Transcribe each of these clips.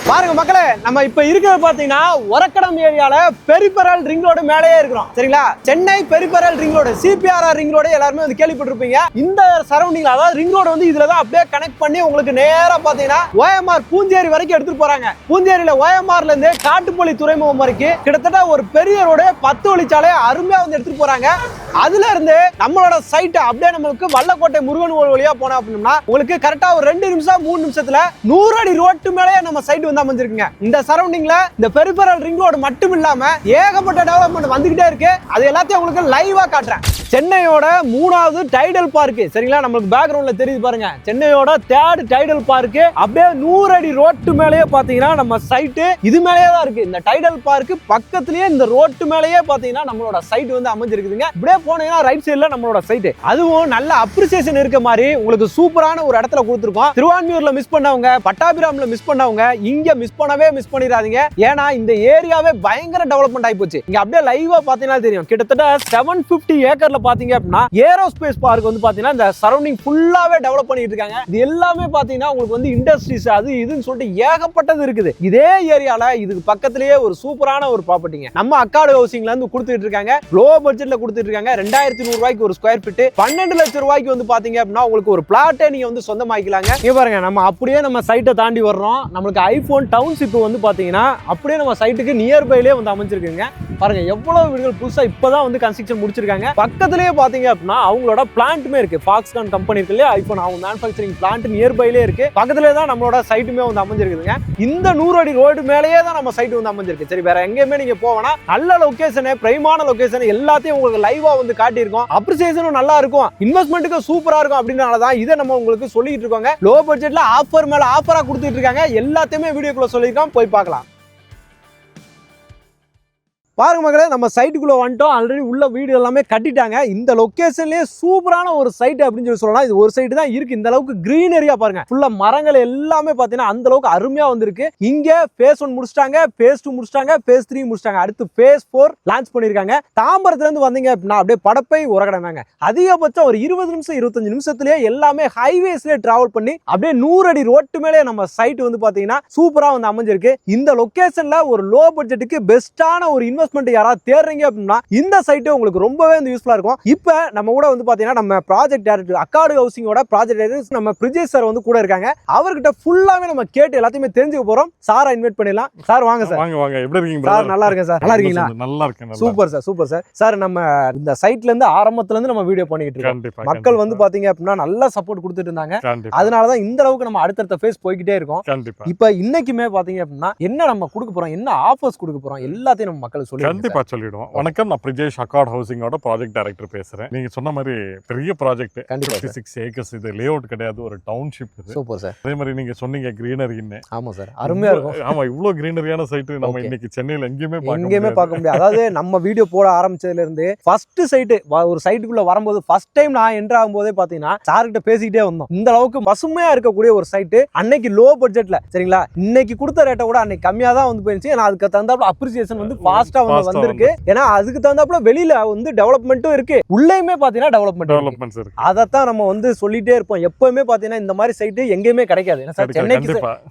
பாருங்க மக்களே, நம்ம இப்ப இருக்கிறது பாத்தீங்கன்னா ஒரக்கடம் ஏரியால பெரிபெரல் ரிங் ரோடு மேலேயே இருக்கிறோம். சரிங்களா? Chennai peripheral ring road, CPRR ring road எல்லாருமே வந்து கேள்விப்பட்டிருப்பீங்க. இந்த சரௌண்டிங்ல அதாவது ரிங் ரோடு வந்து இதுல தான் அப்படியே கனெக்ட் பண்ணி உங்களுக்கு நேரா பாத்தீங்கன்னா OMR பூஞ்சேரி வரைக்கும் எடுத்துட்டு போறாங்க. பூஞ்சேரியில OMRல இருந்து காட்டுப்பள்ளி துறைமுகம் வரைக்கும் கிட்டத்தட்ட ஒரு பெரிய ரோடு 10 வழிச்சாலை அருமையா வந்து எடுத்துட்டு போறாங்க. அதுல இருந்து நம்மளோட சைட் அப்படியே நம்மளுக்கு வல்லக்கோட்டை முருகன் வழியா போனா அப்படின்னா உங்களுக்கு கரெக்டா ஒரு 2 நிமிஷம் 3 நிமிஷத்துல 100 அடி ரோட்டு மேலே நம்ம சைட் வந்து அமைஞ்சிருக்குங்க. இந்த சரௌண்டிங்ல இந்த பெரிபெரல் ரிங் ரோடு மட்டும் இல்லாம ஏகப்பட்ட டெவலப்மெண்ட் வந்துகிட்டே இருக்கு. அது எல்லாத்தையும் உங்களுக்கு லைவா காட்டுறேன். சென்னையோட 3வது டைடல் பார்க், சரிங்களா? நம்மளுக்கு பேக்ரவுண்ட்ல தெரியுது பாருங்க, சென்னையோட 3rd டைடல் பார்க் அப்படியே 100 அடி ரோட்டு மேலேயே பாத்தீங்கன்னா நம்ம சைட் இது மேலேயே தான் இருக்கு. இந்த டைடல் பார்க் பக்கத்துலயே இந்த ரோட்டு மேலேயே பாத்தீங்கன்னா நம்மளோட சைட் வந்து அமைஞ்சிருக்குதுங்க. இப்படியே போனீங்கன்னா ரைட் சைடுல நம்மளோட சைட், அதுவும் நல்ல அப்ரிசியேஷன் இருக்க மாதிரி உங்களுக்கு சூப்பரான ஒரு இடத்துல கொடுத்துருக்கோம். திருவான்மியூர்ல மிஸ் பண்ணவங்க, பட்டாபிராம்ல மிஸ் பண்ணவங்க இங்க மிஸ் பண்ணிடாதீங்க. ஏன்னா இந்த ஏரியாவே பயங்கர டெவலப்மெண்ட் ஆகி போச்சு. இங்க அப்படியே லைவா பாத்தீங்கன்னா தெரியும், கிட்டத்தட்ட 750 ஏக்கர்ல பாத்தீங்க அப்படின்னா ஏரோஸ்பேஸ் பார்க் வந்து பாத்தீங்கன்னா இந்த சரௌண்டிங் ஃபுல்லாவே டெவலப் பண்ணிட்டு இருக்காங்க. இது எல்லாமே பாத்தீங்கன்னா உங்களுக்கு வந்து இண்டஸ்ட்ரீஸ் அது இதுன்னு சொல்லிட்டு ஏகப்பட்டது இருக்குது. இதே ஏரியால இதுக்கு பக்கத்திலேயே ஒரு சூப்பரான ஒரு ப்ராப்பர்ட்டிங்க நம்ம அக்காடு ஹவுசிங்ல இருந்து கொடுத்துட்டு இருக்காங்க. லோ பட்ஜெட்ல கொடுத்துட்டு இருக்காங்க. 2100 ரூபாய்க்கு ஒரு ஸ்கொயர் ஃபீட், 12 லட்சம் ரூபாய்க்கு வந்து பாத்தீங்க அப்படின்னா உங்களுக்கு ஒரு பிளாட்டே நீங்க வந்து சொந்தமாக்கிக்கலாங்க. இங்க பாருங்க, நம்ம அப்படியே நம்ம சைட்டை தாண்டி வர்றோம். நம்மளுக்கு ஐபோன் டவுன்ஷிப் வந்து பாத்தீங்கன்னா அப்படியே நம்ம சைட்டுக்கு நியர்பைலே வந்து அமைஞ்சிருக்குங்க. பாருங்க எவ்வளவு வீடுகள் புதுசா இப்பதான் வந்து கன்ஸ்ட்ரக்ஷன் முடிச்சிருக்காங்க. பக்கத்திலேயே பாத்தீங்க அப்படின்னா அவங்களோட பிளான்ட்டுமே இருக்கு. ஃபாக்ஸ்கான் கம்பெனி இருக்கு இல்லையா, ஐபோன் அவங்க மேனுஃபேக்சரிங் பிளான்ட் நியர்பைலே இருக்கு. பக்கத்திலே தான் நம்மளோட சைட்டுமே வந்து அமைஞ்சிருக்குதுங்க. இந்த 100 அடி ரோடு மேலேயே தான் நம்ம சைட் வந்து அமைஞ்சிருக்கு. சரி, வேற எங்கேயுமே நீங்க போவேனா, நல்ல லொகேஷன், பிரைமான லொகேஷன் எல்லாத்தையும் உங்களுக்கு லைவா வந்து காட்டியிருக்கோம். அப்ரிசியேஷனும் நல்லா இருக்கும், இன்வெஸ்ட்மெண்ட்டுக்கு சூப்பரா இருக்கும். அப்படின்றனாலதான் இதை நம்ம உங்களுக்கு சொல்லிட்டு இருக்கோங்க. லோ பட்ஜெட்ல ஆஃபர் மேல ஆஃபரா கொடுத்துட்டு இருக்காங்க. எல்லாத்தையுமே வீடியோக்குள்ள சொல்லியிருக்கோம், போய் பார்க்கலாம். பாருங்க மக்களே, நம்ம சைட்டுக்குள்ள வந்துட்டோம். ஆல்ரெடி உள்ள வீடு எல்லாமே கட்டிட்டாங்க. இந்த லொகேஷன்லயே சூப்பரான ஒரு சைட் அப்படின்னு சொல்லலாம். இது ஒரு சைடு தான் இருக்கு. இந்த அளவுக்கு கிரீனரியா பாருங்க, ஃபுல்லா மரங்கள் எல்லாமே பாத்தீங்கன்னா அந்த அளவுக்கு அருமையா வந்திருக்கு. இங்க phase 1 முடிச்சிட்டாங்க, phase 2 முடிச்சிட்டாங்க, phase 3 முடிச்சிட்டாங்க. அடுத்து phase 4 லான்ச் பண்ணிருக்காங்க. தாம்பரத்துல இருந்து வந்தீங்க அப்படின்னா அப்படியே படப்பை உரகடனாங்க. அதிகபட்சம் ஒரு 20 நிமிஷம் 25 நிமிஷத்துலயே எல்லாமே ஹைவேஸ்லயே டிராவல் பண்ணி அப்படியே 100 அடி ரோட்டு மேலே நம்ம சைட் வந்து பாத்தீங்கன்னா சூப்பரா வந்து அமைஞ்சிருக்கு. இந்த லொகேஷன்ல ஒரு லோ பட்ஜெட்டுக்கு பெஸ்டான ஒரு இன்வெஸ்ட்மெண்ட் யாராவது தேடுறீங்க அப்படின்னா இந்த சைட் உங்களுக்கு ரொம்பவே யூஸ்ஃபுல்லா இருக்கும். இப்போ நம்ம கூட வந்து பாத்தீங்கன்னா நம்ம ப்ராஜெக்ட் டைரக்டர் அக்காடு ஹவுசிங்கோட ப்ராஜெக்ட் டைரக்டர் நம்ம பிரிஜேஷ் சார் வந்து கூட இருக்காங்க. அவர்கிட்ட ஃபுல்லாவே நம்ம கேட்டு எல்லாத்தையுமே தெரிஞ்சுக்க போறோம். சார் இன்வைட் பண்ணிடலாம். சார் வாங்க சார். வாங்க. எப்படி இருக்கீங்க சார்? நல்லா இருக்கேன் சார். நல்லா இருக்கீங்களா? நல்லா இருக்கேன். Super sir, super sir. Sir, நம்ம இந்த சைட்ல இருந்து ஆரம்பத்துல இருந்து நம்ம வீடியோ பண்ணிட்டு இருக்கோம். மக்கள் வந்து பாத்தீங்க அப்படின்னா நல்ல சப்போர்ட் கொடுத்துட்டு இருந்தாங்க. அதனாலதான் இந்த அளவுக்கு நம்ம அடுத்தடுத்த ஃபேஸ் போய்கிட்டே இருக்கோம். இப்போ இன்னைக்குமே பாத்தீங்க அப்படின்னா என்ன நம்ம கொடுக்க போறோம், என்ன ஆஃபர்ஸ் கொடுக்க போறோம் எல்லாத்தையும் நம்ம மக்களுக்கு சொல்லி கண்டிப்பா சொல்லிடுவோம். வணக்கம், நான் பிரிஜேஷ் அக்காடு ஹவுசிங்கோட ப்ராஜெக்ட் டைரக்டர் பேசுறேன். நீங்க சொன்ன மாதிரி பெரிய ப்ராஜெக்ட், 56 ஏக்கர்ஸ். இது லே அவுட் கிடையாது, ஒரு டவுன்ஷிப் இது. Super sir. அதே மாதிரி நீங்க சொன்னீங்க கிரீனரின்னு. ஆமா சார், அருமையா இருக்கும். ஆமா, இவ்வளவு கிரீனரியான சைட் நம்ம இன்னைக்கு சென்னையில எங்கேயுமே பார்க்க முடியாது. அதாவது நம்ம வீடியோ போட ஆரம்பிச்சதுல இருந்து ஃபர்ஸ்ட் சைட், ஒரு சைட்டுக்குள்ள வரும்போது ஃபர்ஸ்ட் டைம் நான் என்டர் ஆகும்போதே பாத்தீங்கன்னா சார்கிட்ட பேசிக்கிட்டே வந்தோம். இந்த அளவுக்கு பசுமையா இருக்கக்கூடிய ஒரு சைட் அன்னைக்கு லோ பட்ஜெட்ல, சரிங்களா? இன்னைக்கு கொடுத்த ரேட்டை கூட அன்னைக்கு கம்மியா தான் வந்து போயிருச்சு. ஏன்னா அதுக்கு தகுந்தாப்புல அப்ரிசியேஷன் வந்து ஃபாஸ்டா வந்திருக்கு. ஏன்னா அதுக்கு தகுந்தாப்புல வெளியில வந்து டெவலப்மெண்ட்டும் இருக்கு, உள்ளேயுமே பாத்தீங்கன்னா டெவலப்மெண்ட் இருக்கு. அதைத்தான் நம்ம வந்து சொல்லிட்டே இருப்போம். எப்பவுமே பாத்தீங்கன்னா இந்த மாதிரி சைட் எங்கேயுமே கிடைக்காது.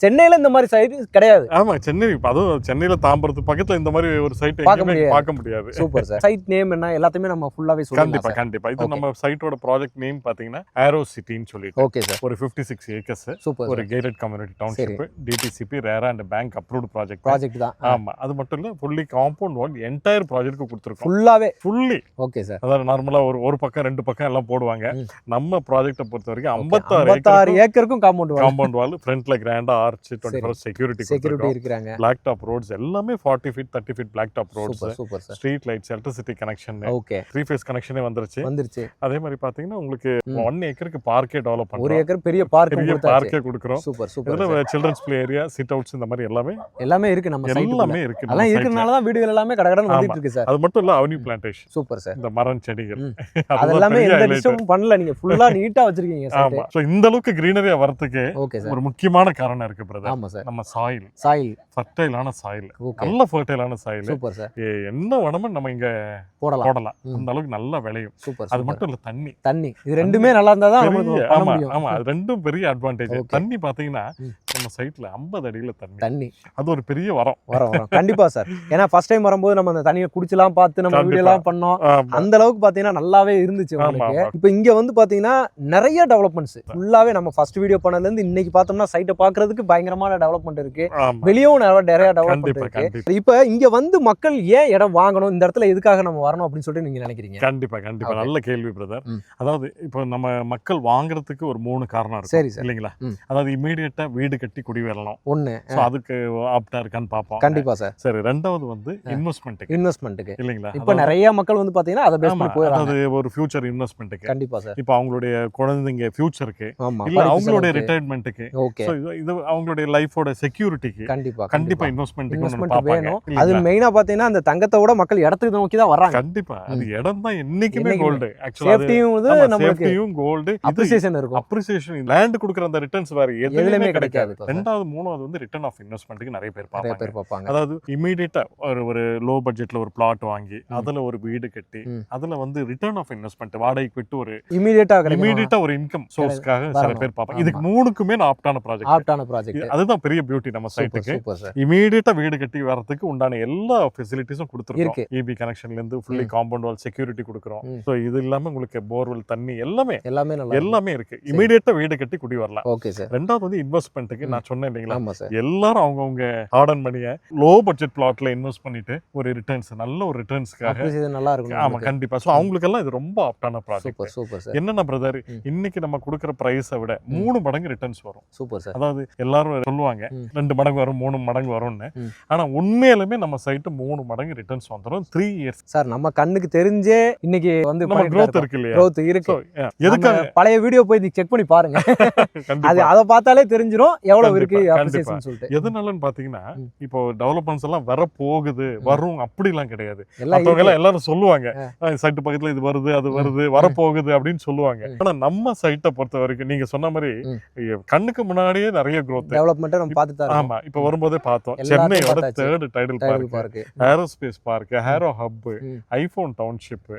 சென்னையில இந்த மாதிரி சைட் கிடையாது. ஆமா, சென்னை, அதுவும் சென்னையில தாம்பரத்து பக்கத்துல இந்த மாதிரி ஒரு சைட் பார்க்க முடியாது. Super sir. சைட் நேம் என்ன எல்லாத்தையுமே நம்ம ஃபுல்லாவே சொல்லலாம். கண்டிப்பா. இது நம்ம சைட்டோட ப்ராஜெக்ட் நேம் பாத்தீங்கன்னா ஏரோ சிட்டின்னு சொல்லிட்டு. Okay sir. ஒரு 56 ஏக்கர்ஸ், ஒரு கேட்டட் கம்யூனிட்டி டவுன்ஷிப், டிடிசிபி ரேரா அண்ட் பேங்க் அப்ரூவ்ட் ப்ராஜெக்ட் தான். ஆமா, அது மட்டும் இல்ல, ஃபுல்லி காம்பவுண்ட் வால் என்டையர் ப்ராஜெக்ட்க்கு கொடுத்திருக்கோம். ஃபுல்லி. Okay sir. அதாவது நார்மலா ஒரு பக்கம் 2 பக்கம் எல்லாம் போடுவாங்க. நம்ம ப்ராஜெக்ட்டை பொறுத்த வரைக்கும் 56 ஏக்கருக்கும் காம்பவுண்ட் வால், ஃப்ரண்ட்ல கிராண்டா ஆர்ச், 24 செக்யூரிட்டி இருக்காங்க. பிளாக் டாப் ரோட்ஸ் எல்லாமே 40 feet 30 feet black top roads. Super sir. Street lights, electricity connection, okay, 3 phase கனெக்ஷனே வந்துருச்சு. அதே மாதிரி பாத்தீங்கன்னா உங்களுக்கு 1 ஏக்கருக்கு பார்க்கே டெவலப் பண்றோம். 1 ஏக்கர் பெரிய பார்க்கே கொடுக்கிறோம். சூப்பர். இதுல children's play area, sit outs, இந்த மாதிரி எல்லாமே இருக்கு. நம்ம எல்லாமே இருக்கு. அதெல்லாம் இருக்கறனால தான் வீடுகள் எல்லாமே கடகடன்னு வந்துட்டு இருக்கு சார். அது மட்டும் இல்ல, அவென்யூ பிளான்டேஷன். Super sir. இந்த மரம் செடிகள் அதெல்லாம் எந்த டிஸ்டர்பும் பண்ணல. நீங்க ஃபுல்லா நீட்டா வச்சிருக்கீங்க சார். ஆமா. சோ இந்த அளவுக்கு கிரீனரியா வரதுக்கு ஒரு முக்கியமான காரணம் இருக்கு பிரதர். ஆமா சார். நம்ம சாயில் ஃபர்டைலான சாயில், நல்ல ஃபர்டைலான சாயில். Super sir. என்ன வேணுமோ நம்ம இங்க போடலாம். அந்த அளவுக்கு நல்லா விளையும். சூப்பர். அது மட்டும் இல்ல, தண்ணி இது ரெண்டுமே நல்லா இருந்தா தான் நமக்கு பண்ண முடியும். ஆமா, அது ரெண்டும் பெரிய அட்வான்டேஜ். தண்ணி பாத்தீங்கன்னா நம்ம சைட்ல 50 அடியில தண்ணி தண்ணி. அது ஒரு பெரிய வரம். வரும் கண்டிப்பா சார். ஏன்னா ஃபர்ஸ்ட் டைம் வரும்போது நம்ம அந்த தண்ணியை குடிச்சலாம் பார்த்து நம்ம வீடியோ எல்லாம் பண்ணோம். அந்த அளவுக்கு பாத்தீங்கன்னா நல்லாவே இருந்துச்சு உங்களுக்கு. இப்போ இங்க வந்து பாத்தீங்கன்னா நிறைய டெவலப்மெண்ட்ஸ் ஃபுல்லாவே நம்ம ஃபர்ஸ்ட் வீடியோ பண்ணதுல இருந்து இன்னைக்கு பார்த்தோம்னா சைட்டை பாக்குறதுக்கு பயங்கரமான டெவலப்மெண்ட் இருக்கு. வெளியும் நிறைய டெவலப்மெண்ட் இருக்கு. இப்போ இங்க வந்து மக்கள் ஏன் இடம் வாங்கணும், இந்த இடத்துல எதுக்காக நம்ம வரணும் அப்படின்னு சொல்லிட்டு நீங்க நினைக்கிறீங்க? கண்டிப்பா கண்டிப்பா நல்ல கேள்வி பிரதர். அதாவது இப்போ நம்ம மக்கள் வாங்குறதுக்கு ஒரு 3 காரணம் இருக்கு. சரி சார். இல்லைங்களா? அதாவது இமீடியட்டா வீடு கட்டி குடி வரலாம் ஒண்ணு. அதுக்கு ஆப்டா இருக்கான்னு பாப்போம். கண்டிப்பா சார். சரி, ரெண்டாவது வந்து இன்வெஸ்ட்மென்ட்டுக்கு இல்லைங்களா? இப்போ நிறைய மக்கள் வந்து பாத்தீங்கன்னா அதை பேஸ் பண்ணி போறாங்க. அது ஒரு ஃபியூச்சர் இன்வெஸ்ட்மென்ட்டுக்கு. கண்டிப்பா சார். இப்போ அவங்களுடைய குழந்தைங்க ஃபியூச்சருக்கு இல்ல அவங்களுடைய ரிட்டையர்மென்ட்டுக்கு, சோ இது அவங்களுடைய லைஃபோட செக்யூரிட்டிக்கு கண்டிப்பா இன்வெஸ்ட்மென்ட்டுக்கு வேணும். அது மெயினா பாத்தீங்கன்னா அந்த தங்கத்தோட மக்கள் இடத்துக்கு நோக்கி தான் வர்றாங்க. கண்டிப்பா அது இடம் தான் என்னைக்குமே கோல்டு. ஆக்சுவலா சேஃப்டியும் கோல்டு, அப்ரிசியேஷன் இருக்கும். அப்ரிசியேஷன் லேண்ட் கொடுக்குற அந்த ரிட்டர்ன்ஸ் வேற எதுலயுமே கிடைக்காது. ரெண்டாவது மூணாவது வந்து ரிட்டர்ன் ஆஃப் இன்வெஸ்ட்மென்ட்க்கு நிறைய பேர் பார்ப்பாங்க. அதாவது இமிடியேட்டா ஒரு லோ பட்ஜெட்ல ஒரு பிளாட் வாங்கி அதுல ஒரு வீடு கட்டி அதுல வந்து ரிட்டர்ன் ஆஃப் இன்வெஸ்ட்மென்ட் வாடகைக்கு விட்டு ஒரு இமிடியேட்டா ஒரு இன்கம் சோர்ஸ்க்காக சில பேர் பார்ப்பாங்க. இதுக்கு மூணுக்குமே ஆப்டான ப்ராஜெக்ட். அதுதான் பெரிய பியூட்டி நம்ம சைட்டுக்கு. இமிடியேட்டா வீடு கட்டி வரதுக்கு உண்டான எல்லா ஃபெசிலிட்டிஸும் கொடுத்துருக்கோம். EB கனெக்ஷன்ல இருந்து ஃபுல்லி காம்பவுண்ட் வால் செக்யூரிட்டி கொடுக்குறோம். சோ இது இல்லாம உங்களுக்கு போர்வெல் தண்ணி எல்லாமே இருக்கு. இமிடியேட்டா வீடு கட்டி குடி வரலாம். ரெண்டாவது வந்து இன்வெஸ்ட்மென்ட்டுக்கு நான் சொன்னேன் இல்லைங்களா, எல்லாரும் அவங்கவுங்க ஹார்டன் மணியை லோ பட்ஜெட் பிளாட்ல இன்வெஸ்ட் பண்ணிட்டு ஒரு ரிட்டர்ன்ஸ் நல்ல ஒரு ரிட்டர்ன்ஸ்க்காக நல்லா இருக்கும். ஆமா கண்டிப்பா. சோ அவங்களுக்கு எல்லாம் இது ரொம்ப ஆப்டான ப்ராஜெக்ட். என்னன்னா பிரதர், இன்னைக்கு நம்ம கொடுக்குற பிரைஸை விட 3 மடங்கு ரிட்டர்ன்ஸ் வரும். Super sir. அதாவது எல்லாரும் சொல்லுவாங்க 2 மடங்கு வரும் 3 மடங்கு வரும்னு. ஆனா உண்மையிலுமே நம்ம சைட்டு 3 மடங்கு ரிட்டர்ன்ஸ் வந்துடும் 3 இயர்ஸ். சார் நம்ம கண்ணுக்கு தெரிஞ்சே இன்னைக்கு வந்து நம்ம growth இருக்கு இல்லையா? growth இருக்கு. எதுக்காக பழைய வீடியோ போய் செக் பண்ணி பாருங்க. அது அத பார்த்தாலே தெரிஞ்சிரும் எவ்வளவு இருக்கு அப்ரிசியேஷன் சொல்லிட்டு. எதனாலன்னு பாத்தீங்கன்னா இப்போ டெவலப்மென்ட்ஸ் எல்லாம் வர போகுது வரும் அப்படிலாம் கிடையாது. எல்லாரும் சொல்லுவாங்க சைட் பக்கத்துல இது வருது அது வருது வர போகுது அப்படின்னு சொல்லுவாங்க. ஆனா நம்ம சைட்டை பொறுத்த வரைக்கும் நீங்க சொன்ன மாதிரி கண்ணுக்கு முன்னாடியே நிறைய growth டெவலப்மென்ட் நம்ம பார்த்துட்டோம். ஆமா இப்போ வரும்போதே பார்த்தோம். சென்னையோட 3rd Tidel park, aerospace park, aero hub, iPhone township,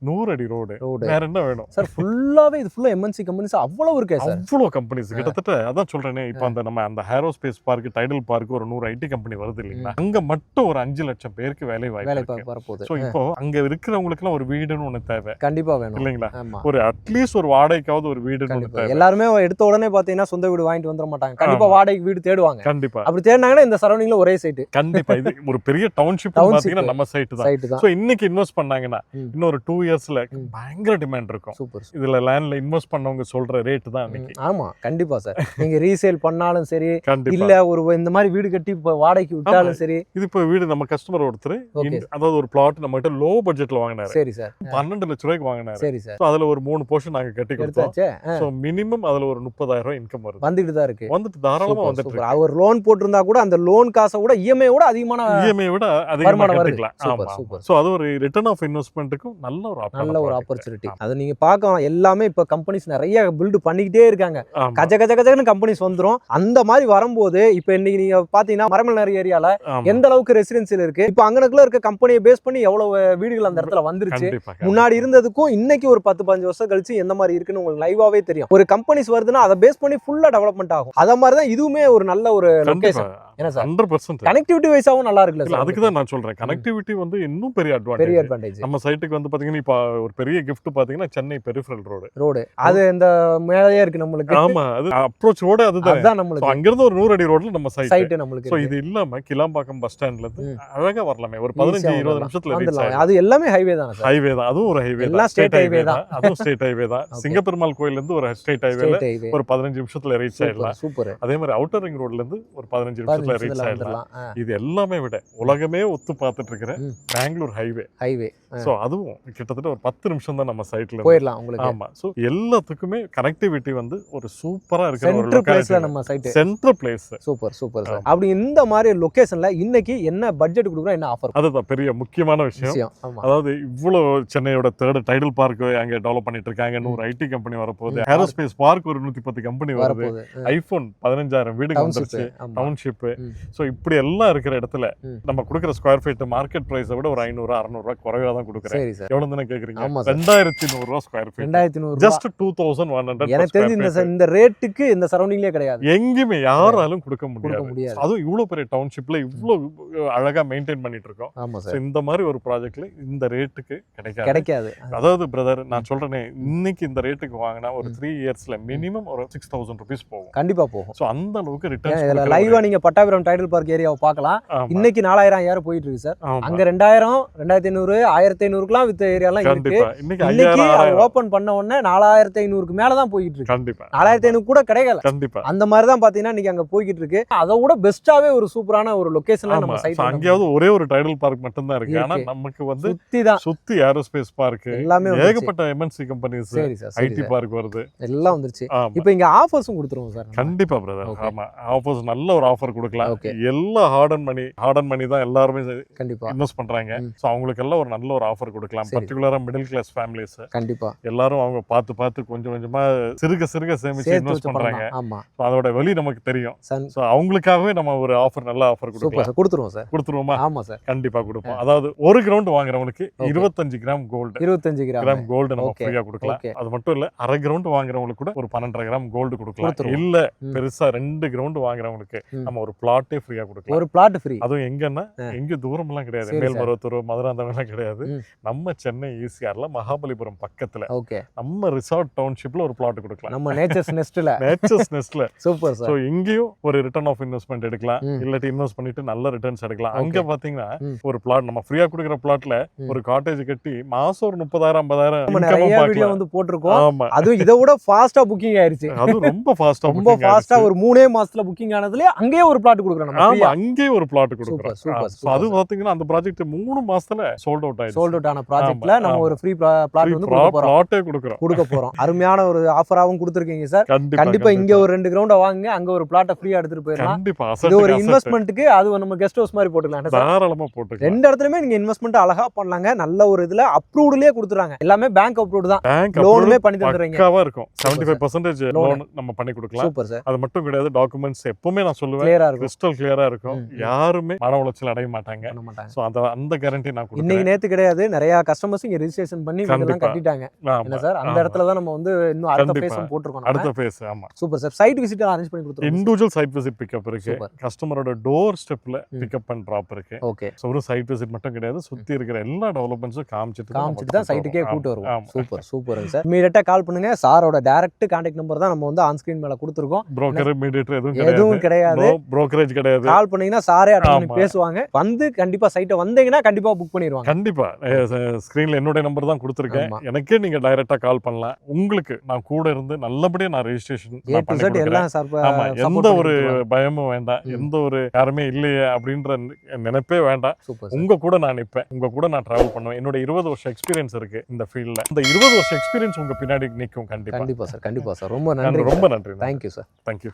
100 அடி ரோடு, வேற என்ன வேணும் சார்? ஃபுல்லாவே இது ஃபுல்லா MNC கம்பெனிஸ் அவ்வளவு இருக்கு சார். அவ்வளவு கம்பெனிஸ் கிட்டத்தட்ட அதான் சொல்றேனே. இப்போ அந்த நம்ம அந்த ஹேரோஸ்பேஸ் பார்க் டைடல் பார்க் ஒரு 100 IT கம்பெனி வருது இல்லைங்களா? அங்க மட்டும் ஒரு 5 லட்சம் பேருக்கு வேலை வாய்ப்பு வரப்போகுது. சோ இப்போ அங்க இருக்கிறவங்களுக்கு எல்லாம் ஒரு வீடுன்னு ஒண்ணு தேவை. கண்டிப்பா வேணும் இல்லைங்களா? ஒரு அட்லீஸ்ட் ஒரு வாடகைக்காவது ஒரு வீடுன்னு ஒண்ணு தேவை. எல்லாருமே எடுத்த உடனே பாத்தீங்கன்னா சொந்த வீடு வாங்கிட்டு வந்துட மாட்டாங்க. கண்டிப்பா வாடகைக்கு வீடு தேடுவாங்க. கண்டிப்பா அப்படி தேடினாங்கன்னா இந்த சரௌண்டிங்ல ஒரே சைட் கண்டிப்பா. இது ஒரு பெரிய டவுன்ஷிப் பாத்தீங்கன்னா நம்ம சைட் தான். சோ இன்னைக்கு இன்வெஸ்ட் பண்ணாங்கன்னா இன்னொரு 2 இயர்ஸ்ல பயங்கர டிமாண்ட் இருக்கும். இதுல லேண்ட்ல இன்வெஸ்ட் பண்ணவங்க சொல்ற ரேட் தான் இன்னைக்கு. ஆமா கண்டிப்பா சார். நீங்க ரீசேல் பண்ணாலும் சரி இல்ல ஒரு இந்த மாதிரி வீடு கட்டி வாடகைக்கு விட்டாலும் சரி. இது இப்போ வீடு நம்ம கஸ்டமர் ஒருத்தர் அதாவது ஒரு பிளாட் நம்ம கிட்ட லோ பட்ஜெட்ல வாங்கினாரு. சரி சார். 12 லட்சம் ரூபாய்க்கு வாங்கினாரு. சரி சார். அதுல ஒரு 3 போர்ஷன் நாங்க கட்டி கொடுத்தோம். சோ மினிமம் அதுல ஒரு 30,000 ரூபாய் இன்கம் வருது. வந்துட்டு தான் இருக்கு. வந்துட்டு தாராளமா வந்துட்டு இருக்கு. அவர் லோன் போட்டிருந்தா கூட அந்த லோன் காசை விட EMI விட அதிகமான கட்டிக்கலாம். ஆமா சூப்பர். சோ அது ஒரு ரிட்டர்ன் ஆஃப் இன்வெஸ்ட்மென்ட்க்கு நல்ல ஒரு ஆப்பர்ச்சுனிட்டி. அது நீங்க பார்க்கலாம் எல்லாமே இப்ப கம்பெனிஸ் நிறைய பில்ட் பண்ணிக்கிட்டே இருக்காங்க. கஜகஜகஜன்னு கம்பெனிஸ் வந்துரும். அந்த மாதிரி வரும்போது இப்ப இன்னைக்கு நீங்க பாத்தீங்கன்னா மரமலநகர் ஏரியால எந்த அளவுக்கு ரெசிடென்சியல் இருக்கு, இப்ப அங்கனக்குள்ள இருக்க கம்பெனியை பேஸ் பண்ணி எவ்வளவு வீடுகள் அந்த இடத்துல வந்துருச்சு. முன்னாடி இருந்ததுக்கும் இன்னைக்கு ஒரு 10-15 வருஷம் கழிச்சு எந்த மாதிரி இருக்குன்னு உங்களுக்கு லைவாவே தெரியும். ஒரு கம்பெனிஸ் வருதுன்னா அதை பேஸ் பண்ணி ஃபுல்லா டெவலப்மெண்ட் ஆகும். அத மாதிரி தான் இதுவுமே ஒரு நல்ல ஒரு லொகேஷன். என்ன சார் 100% கனெக்டிவிட்டி வைஸாவும் நல்லா இருக்குல்ல சார்? அதுக்கு தான் நான் சொல்றேன். கனெக்டிவிட்டி வந்து இன்னும் பெரிய அட்வான்டேஜ். நம்ம சைட்டுக்கு வந்து பாத்தீங்கன்னா இப்ப ஒரு பெரிய gift பாத்தீங்கன்னா சென்னை பெரிஃபரல் ரோடு அது இந்த மேலயே இருக்கு நம்மளுக்கு. ஆமா அது அப்ரோச் ரோடு அதுதான் நம்மளுக்கு. அங்க இருந்து ஒரு 100 அடி ரோட்ல நம்ம சைட் நம்மளுக்கு. சோ இது இல்லாம கிளாம்பாக்கம் பஸ் ஸ்டாண்ட்ல இருந்து அழகா வரலாமே. ஒரு 15-20 நிமிஷத்துல ரீச் ஆயிடும். அது எல்லாமே ஹைவே தான் சார். ஹைவே தான். அதுவும் ஒரு ஹைவே தான். ஸ்டேட் ஹைவே தான். அதுவும் ஸ்டேட் ஹைவே தான். சிங்கப்பெருமாள் கோயில்ல இருந்து ஒரு ஸ்டேட் ஹைவேல ஒரு 15 நிமிஷத்துல ரீச் ஆயிடலாம். சூப்பர். அதே மாதிரி அவுட்டர் ரிங் ரோட்ல இருந்து ஒரு 15 நிமிஷத்துல ரீச் ஆயிடலாம். இது எல்லாமே விட உலகமே ஒத்து பார்த்துட்டு இருக்கிற பெங்களூர் ஹைவே. சோ அதுவும் கிட்டத்தட்ட ஒரு 10 நிமிஷம் தான் நம்ம சைட்ல போயிடலாம் உங்களுக்கு. ஆமா. சோ எல்லாத்துக்குமே கனெக்டிவிட்டி வந்து ஒரு சூப்பரா இருக்கிற ஒரு லொகேஷன் நம்ம site. Central place. Super sir. அப்படி இந்த மாதிரி லொகேஷன்ல இன்னைக்கு என்ன பட்ஜெட் கொடுக்குறோம், என்ன ஆஃபர்? அதுதான் பெரிய முக்கியமான விஷயம். அதாவது இவ்வளவு சென்னையோட 3rd டைடல் பார்க் அங்க டெவலப் பண்ணிட்டு இருக்காங்க. 100 IT கம்பெனி வரப்போகுது. ஏரோஸ்பேஸ் பார்க் ஒரு 110 கம்பெனி வருது. ஐபோன் 15,000 வீடுகள் வந்துருச்சு. டவுன்ஷிப். சோ இப்படி எல்லாம் இருக்கிற இடத்துல நம்ம கொடுக்குற ஸ்கொயர் ஃபீட் மார்க்கெட் பிரைஸை விட ஒரு 500-600 ரூபாய் குறைவா தான் கொடுக்குறேன். எவ்வளவு தானே கேக்குறீங்க? 2100 ரூபாய் ஸ்கொயர் ஃபீட். 2100 ஜஸ்ட் 2100. எனக்கு தெரிஞ்சு இந்த ரேட்டுக்கு இந்த சரௌண்டிங்லயே கிடையாது. எங்க எங்கேயுமே யாராலும் கொடுக்க கொடுக்க முடியாது. முடியாது. அதுவும் இவ்வளவு பெரிய டவுன்ஷிப்ல இவ்வளவு அழகா மெயின்டைன் பண்ணிட்டு இருக்கோம். ஆமா So, சார், இந்த மாதிரி ஒரு ப்ராஜெக்ட்ல இந்த ரேட்டுக்கு கிடைக்காது. கிடைக்காது. அதாவது பிரதர் நான் சொல்றேனே, இன்னைக்கு இந்த ரேட்டுக்கு வாங்கினா ஒரு 3 இயர்ஸ்ல மினிமம் ஒரு 6000 rupees போகும். கண்டிப்பா போகும். சோ அந்த அளவுக்கு இதுல ரிட்டர்ன்ஸ் லைவா நீங்க பட்டாபிராம் டைடல் பார்க் ஏரியாவை பார்க்கலாம். இன்னைக்கு 4000 போயிட்டு இருக்கு சார். அங்க 2000, 2500, 1500க்குலாம் வித்த ஏரியாலாம் இருக்கு. கண்டிப்பா இன்னைக்கு இன்னைக்கு 5000 ஓபன் பண்ண உடனே 4500க்கு மேல தான் போயிட்டு இருக்கு. கண்டிப்பா 4500 கூட கிடைக்கல. கண்டிப்பா அந்த மாதிரி தான் பாத்தீங்கன்னா இன்னைக்கு அங்க போயிட்டு இருக்கு. அதை விட பெஸ்டாவே ஒரு சூப்பரான ஒரு லொகேஷன்ல ஆமா. நம்ம So, சைட் அங்கேயாவது ஒரே ஒரு டைடல் பார்க் மட்டும் தான் இருக்கு. ஆனா இருக்கு. நமக்கு வந்து சுத்தி தான் சுத்தி ஏரோஸ்பேஸ் பார்க், எல்லாமே வந்துருச்சு. ஏகப்பட்ட எம்என்சி கம்பெனிஸ், சரி சார், சரி ஐடி சார். பார்க் வருது. எல்லாம் வந்துருச்சு. ஆமா இப்போ இங்க ஆஃபர்ஸும் கொடுத்துருவோம் சார். கண்டிப்பா பிரதர். Okay. ஆமா ஆஃபர்ஸ் நல்ல ஒரு ஆஃபர் கொடுக்கலாம். Okay. எல்லா ஹார்டன் மணி தான் எல்லாருமே கண்டிப்பா இன்வெஸ்ட் பண்றாங்க. சோ அவங்களுக்கு எல்லாம் ஒரு நல்ல ஒரு ஆஃபர் கொடுக்கலாம். சரி. பர்టిక్యులரா மிடில் கிளாஸ் ஃபேமிலிஸ் கண்டிப்பா எல்லாரும் அவங்க பார்த்து கொஞ்சம் கொஞ்சமா சிறுக சேமிச்சு சேர்த்து இன்வெஸ்ட் வச்சு பண்றாங்க. பண்ணலாம். ஆமா So, அதோட வெளி நமக்கு தெரியும். சன் சோ அவங்களுக்காகவே நம்ம ஒரு ஆஃபர் நல்ல ஆஃபர் சூப்பர் கொடுக்கலாம். சார், கொடுத்துருவோம் சார். கொடுத்துருவோமா? ஆமா சார், கண்டிப்பா கொடுப்போம். அதாவது ஒரு கிரவுண்ட் வாங்குறவங்களுக்கு Okay. 25 gram gold 25 gram gold நம்ம Okay. ஃப்ரீயா கொடுக்கலாம். Okay. அது மட்டும் இல்ல, அரை கிரவுண்ட் வாங்குறவங்களுக்கு கூட ஒரு 12.5 கிராம் கோல்டு கொடுக்கலாம். கொடுத்துருவோம். இல்ல ம். பெருசா 2 கிரவுண்ட் வாங்குறவங்களுக்கு ம். நம்ம ஒரு பிளாட்டே ஃப்ரீயா கொடுக்கலாம். ஒரு பிளாட் ஃப்ரீ. அதுவும் எங்கன்னா எங்க தூரம் எல்லாம் கிடையாது. சரி மேல்மருவத்தூர், மதுரை அந்த மாதிரிலாம் கிடையாது. ம். நம்ம சென்னை ஈசிஆர்ல மகாபலிபுரம் பக்கத்துல ஓகே, நம்ம ரிசார்ட் டவுன்ஷிப்ல ஒரு பிளாட் கொடுக்கலாம். நம்ம நேச்சர்ஸ் நெஸ்ட்ல. நேச்சர்ஸ் நெஸ்ட்ல. Super so sir. இங்கேயும் ஒரு ரிட்டர்ன் ஆஃப் இன்வெஸ்ட்மெண்ட் எடுக்கலாம். ம். இல்லாட்டி இன்வெஸ்ட் பண்ணிட்டு நல்ல ரிட்டர்ன்ஸ் எடுக்கலாம். அங்க Okay. பாத்தீங்கன்னா ம். ஒரு பிளாட் நம்ம ஃப்ரீயா கொடுக்குற பிளாட்ல ம். ஒரு காட்டேஜ் கட்டி மாசம் ஒரு 30,000 50,000 நம்ம income நிறைய வீடியோ பார்க்கலாம். வந்து போட்டிருக்கோம். ஆமா அதுவும் இதை விட ஃபாஸ்டா புக்கிங் ஆயிருச்சு. அது ரொம்ப ஃபாஸ்டா ரொம்ப ஃபாஸ்டா ஒரு 3 மாசத்துல புக்கிங் ஆனதுலயே அங்கேயே ஒரு பிளாட் கொடுக்குறோம் நம்ம. ஆமா அங்கேயே ஒரு பிளாட் கொடுக்குறோம். சூப்பர், So, அது பாத்தீங்கன்னா அந்த ப்ராஜெக்ட் 3 மாசத்துல சோல்ட் அவுட் ஆயிடுச்சு. சோல்ட் அவுட் ஆன ப்ராஜெக்ட்ல நம்ம ஆமா. ஒரு ஃப்ரீ பிளாட் வந்து கொடுக்க போறோம். பிளாட்டே கொடுக்குறோம். கொடுக்க போறோம். அருமையான ஒரு ஆஃபராவும் கொடுத்துருக்கீங்க சார். கண்டிப்பா இங்க ஒரு 2 கிரவுண்ட வாங்குங்க, அங்க ஒரு பிளாட்ட ஃப்ரீயா எடுத்துட்டு போயிடலாம். கண்டிப்பா இது ஒரு asset இன்வெஸ்ட்மெண்ட்டுக்கு, அது நம்ம கெஸ்ட் ஹவுஸ் மாதிரி போட்டுக்கலாம் சார். தாராளமா போட்டுக்கலாம். ரெண்டு இடத்துலயுமே நீங்க இன்வெஸ்ட்மெண்ட் அழகா பண்ணலாங்க. நல்ல ஒரு இதுல அப்ரூவ்ட்லயே கொடுத்துறாங்க. எல்லாமே பேங்க் அப்ரூவ்ட் தான். பேங்க் லோனுமே பண்ணி தந்துறீங்க. பக்காவா இருக்கும். 75% லோன் நம்ம பண்ணி கொடுக்கலாம். Super sir. அது மட்டும் கிடையாது, டாக்குமெண்ட்ஸ் எப்பவுமே நான் சொல்லுவேன் கிளியரா இருக்கும். கிறிஸ்டல் கிளியரா இருக்கும். யாருமே மன உளைச்சல் அடைய மாட்டாங்க. பண்ண மாட்டாங்க. சோ அந்த கேரண்டி நான் கொடுக்கிறேன். இன்னைக்கு நேத்து கிடையாது, நிறைய கஸ்டமர்ஸ் இங்க ரெஜிஸ்ட்ரேஷன் பண்ணி இதெல்லாம் கண்டிப்பா. கட்டிட்டாங்க. ஆமா, என்ன சார், அந்த ஆமா. இடத்துல தான் நம்ம வந்து இன்னும் அடுத்த கண்டிப்பா. பேஸும் போட்டுருக்கோம். அடுத்த பேஸ். ஆமா super sir. Site visit arrange பண்ணி கொடுத்துருவோம். இண்டிவிஜுவல் சைட் விசிட் பிக்கப் இருக்கு. சூப்பர். கஸ்டமரோட டோர் ஸ்டெப்ல பிக்கப் அண்ட் டிராப் இருக்கு. ஓகே, So, ஒரு சைட் விசிட் மட்டும் கிடையாது, சுத்தி இருக்கிற எல்லா டெவலப்மெண்ட்ஸும் காமிச்சிட்டு தான் சைட்டுக்கே கூட்டு வருவோம். ஆமா. Super super sir. இமீடியட்டா கால் பண்ணுங்க. சாரோட டைரக்ட் கான்டாக்ட் நம்பர் தான் நம்ம வந்து ஆன் ஸ்கிரீன் மேல கொடுத்துருக்கோம். புரோக்கர் மீடியேட்டர் எதுவும் கிடையாது. புரோக்கரேஜ் கிடையாது. கால் பண்ணீங்கன்னா சாரே அட்டன் பண்ணி ஆமா. பேசுவாங்க. வந்து கண்டிப்பா சைட்டை வந்தீங்கன்னா கண்டிப்பா புக் பண்ணிடுவாங்க. கண்டிப்பா ஸ்கிரீன்ல என்னோட நம்பர் தான் கொடுத்துருக்கேன். ஆமா. எனக்கே நீங்க டைரக்டா கால் பண்ணலாம். உங்களுக்கு நான் கூட இருந்து நல்லபடியா நான் ரெஜிஸ்ட்ரேஷன் A to Z எல்லாம் சார். ஆமா எந்த ஒரு பயமும் வேண்டாம். எந்த ஒரு யாருமே இல்லையே அப்படின்ற நினைப்பே வேண்டாம். சூப்பர். உங்க கூட நான் நிப்பேன். உங்க கூட நான் டிராவல் பண்ணுவேன். என்னோட 20 வருஷம் எக்ஸ்பீரியன்ஸ் இருக்கு இந்த ஃபீல்ட்ல. இந்த 20 வருஷம் எக்ஸ்பீரியன்ஸ் உங்க பின்னாடி நிக்கும். கண்டிப்பா கண்டிப்பா சார். கண்டிப்பா சார். ரொம்ப நன்றி. ரொம்ப நன்றி. Thank you sir. தேங்க்யூ.